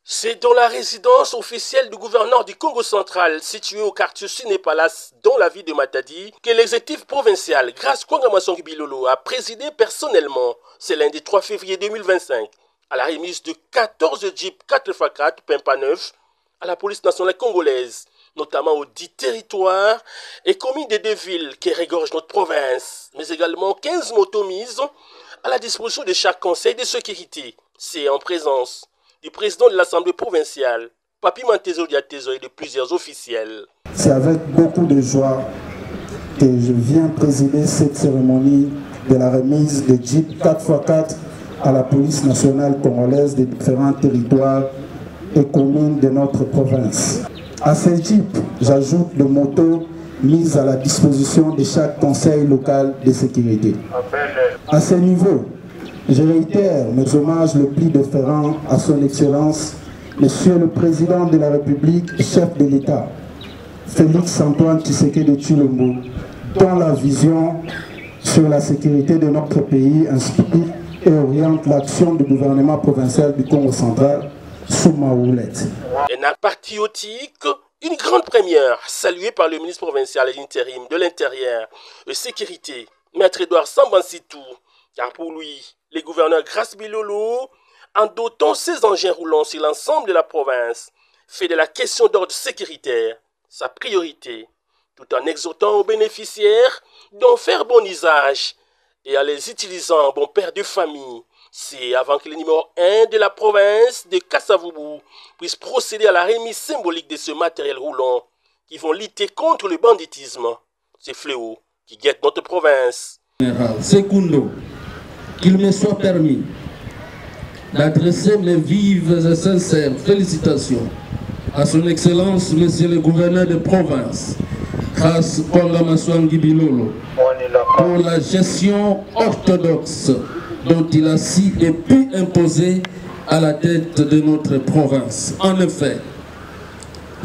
C'est dans la résidence officielle du gouverneur du Congo central, située au quartier Ciné-Palace, dans la ville de Matadi, que l'exécutif provincial, Grace Kwanga Maswangi Bilolo, a présidé personnellement, ce lundi 3 février 2025, à la remise de 14 jeeps 4x4 Pimpa 9 à la police nationale congolaise, notamment aux 10 territoires et communes des deux villes qui regorgent notre province, mais également 15 motos mises à la disposition de chaque conseil de sécurité. C'est en présence du président de l'Assemblée provinciale, Papi Mantezo Diatezo, et de plusieurs officiels. C'est avec beaucoup de joie que je viens présider cette cérémonie de la remise de Jeep 4x4 à la police nationale congolaise des différents territoires et communes de notre province. À ces Jeeps, j'ajoute de motos mises à la disposition de chaque conseil local de sécurité. À ce niveau, je réitère mes hommages le plus déférents à son Excellence, Monsieur le Président de la République et chef de l'État, Félix-Antoine Tshisekedi Tshilombo, dont la vision sur la sécurité de notre pays inspire et oriente l'action du gouvernement provincial du Congo central sous ma houlette. Un acte patriotique, une grande première, saluée par le ministre provincial et l'intérim de l'Intérieur et Sécurité, Maître Edouard Sambansitou, car pour lui, les gouverneurs Grace Bilolo, en dotant ses engins roulants sur l'ensemble de la province, fait de la question d'ordre sécuritaire sa priorité, tout en exhortant aux bénéficiaires d'en faire bon usage et en les utilisant en bon père de famille. C'est avant que le numéro 1 de la province de Kassavubu puisse procéder à la remise symbolique de ce matériel roulant qui vont lutter contre le banditisme, ces fléaux qui guettent notre province. Secundo, qu'il me soit permis d'adresser mes vives et sincères félicitations à son Excellence, Monsieur le Gouverneur de province, Grace Kwanga Maswangi Bilolo, pour la gestion orthodoxe dont il a si et pu imposer à la tête de notre province. En effet,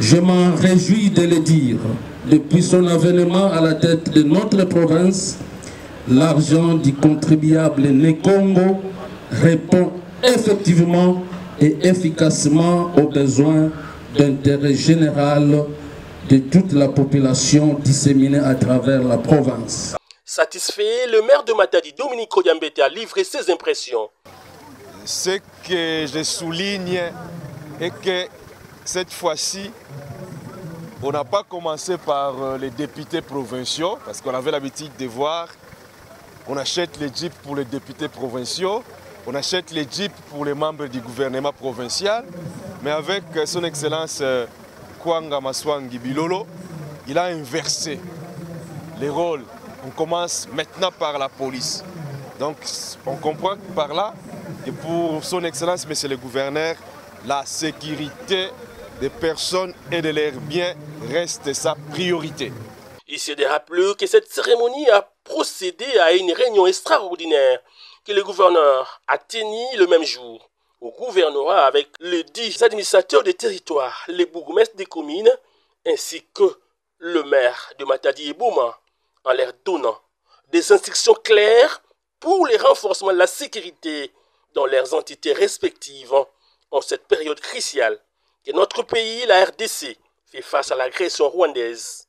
je m'en réjouis de le dire, depuis son avènement à la tête de notre province, l'argent du contribuable né Congo répond effectivement et efficacement aux besoins d'intérêt général de toute la population disséminée à travers la province. Satisfait, le maire de Matadi, Dominique Kodiambete, a livré ses impressions. Ce que je souligne est que cette fois-ci, on n'a pas commencé par les députés provinciaux, parce qu'on avait l'habitude de voir, on achète les jeeps pour les députés provinciaux, on achète les jeeps pour les membres du gouvernement provincial, mais avec son Excellence Kwanga Maswangi Bilolo, il a inversé les rôles. On commence maintenant par la police. Donc on comprend par là que pour son Excellence, Monsieur le Gouverneur, la sécurité des personnes et de leurs biens reste sa priorité. Il s'est rappelé que cette cérémonie a procédé à une réunion extraordinaire que le gouverneur a tenue le même jour au gouvernorat avec les 10 administrateurs des territoires, les bourgmestres des communes, ainsi que le maire de Matadi et Bouma, en leur donnant des instructions claires pour le renforcement de la sécurité dans leurs entités respectives en cette période cruciale que notre pays, la RDC, fait face à l'agression rwandaise.